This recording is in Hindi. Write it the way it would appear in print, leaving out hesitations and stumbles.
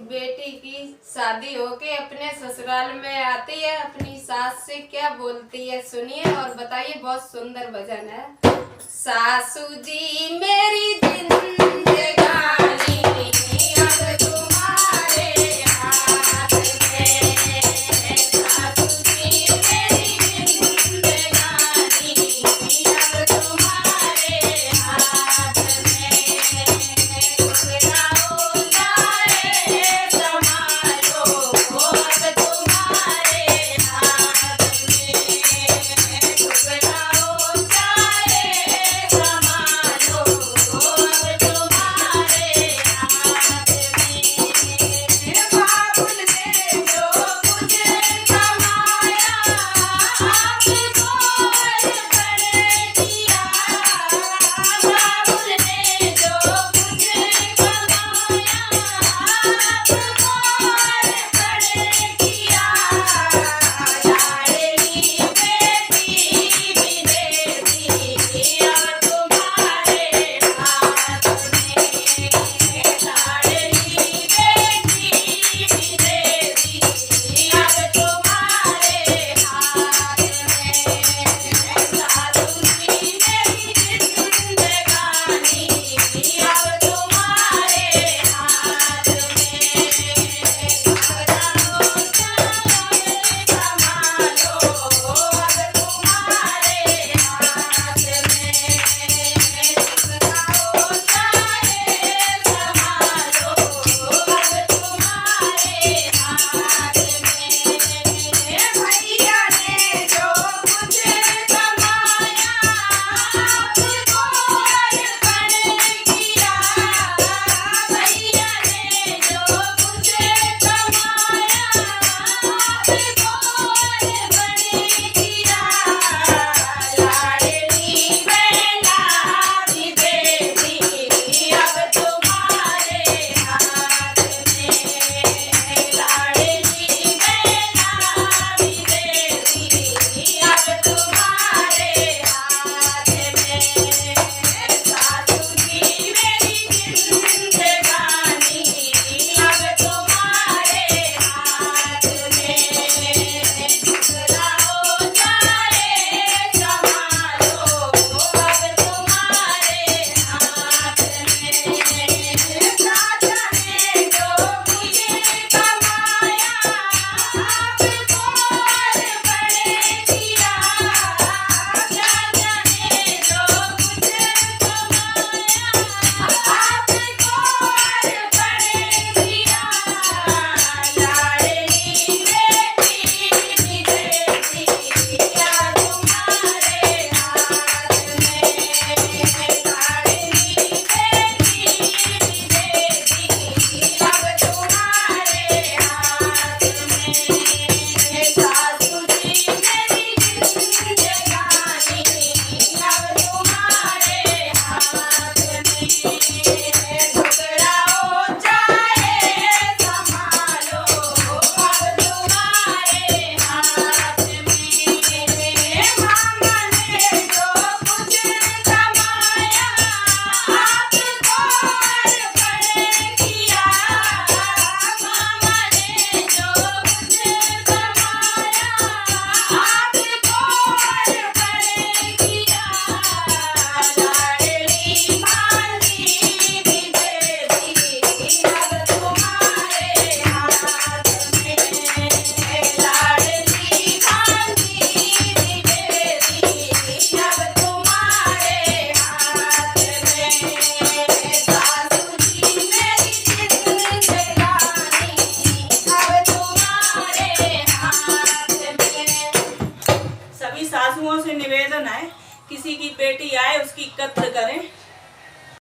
बेटी की शादी होके अपने ससुराल में आती है, अपनी सास से क्या बोलती है सुनिए और बताइए। बहुत सुंदर भजन है। सासू जी मेरी जिंदगानी अब तुम्हारे हाथ में, सासू जी मेरी जिंदगानी अब तुम्हारे हाथ में, ठुकराओ चाहे संभालो अब तुम्हारे हाथ में, ठुकराओ चाहे संभालो अब तुम्हारे हाथ में, बाबुल ने जो कुछ कमाया आपको खड़े किया, बाबुल ने जो कुछ कमाया आपको खड़े किया, लाडली बेटी भी दे दी अब तुम्हारे हाथ में, लाडली बेटी भी दे दी अब तुम्हारे हाथ में, सासू जी मेरी जिंदगानी अब तुम्हारे हाथ में, ठुकराओ चाहे संभालो अब तुम्हारे हाथ में, ठुकराओ चाहे संभालो अब तुम्हारे हाथ में, भैया ने जो कुछ कमाया आपको अर्पण किया, भैया ने जो कुछ कमाया आपको अर्पण किया, लाडली बेटा भी दे दी अब तुम्हारे हाथ में, लाडली बेटा भी दे दी अब तुम्हारे हाथ में, सासू जी मेरी जिंदगानी अब तुम्हारे हाथ में, ठुकराओ चाहे संभालो अब तुम्हारे हाथ में, राजा ने जो कुछ कमाया आपको अर्पण किया, राजा ने जो कुछ कमाया आपको अर्पण किया, लाडली बेटी भी दे दी अब तुम्हारे हाथ में, लाडली बेटी भी दे दी अब तुम्हारे हाथ में, सासू जी मेरी जिंदगानी अब तुम्हारे हाथ में, ठुकराओ चाहे संभालो अब तुम्हारे हाथ में, मामा ने जो कुछ कमाया आपको अर्पण किया, मामा ने जो कुछ कमाया आपको अर्पण किया, लाडली भांजी भी दे दी अब तुम्हारे हाथ में, लाडली भांजी भी दे दी अब तुम्हारे हाथ में, सासू जी मेरी जिंदगानी अब तुम्हारे हाथ में। सभी सासुओं से निवेदन है, किसी की बेटी आए उसकी कद्र करें।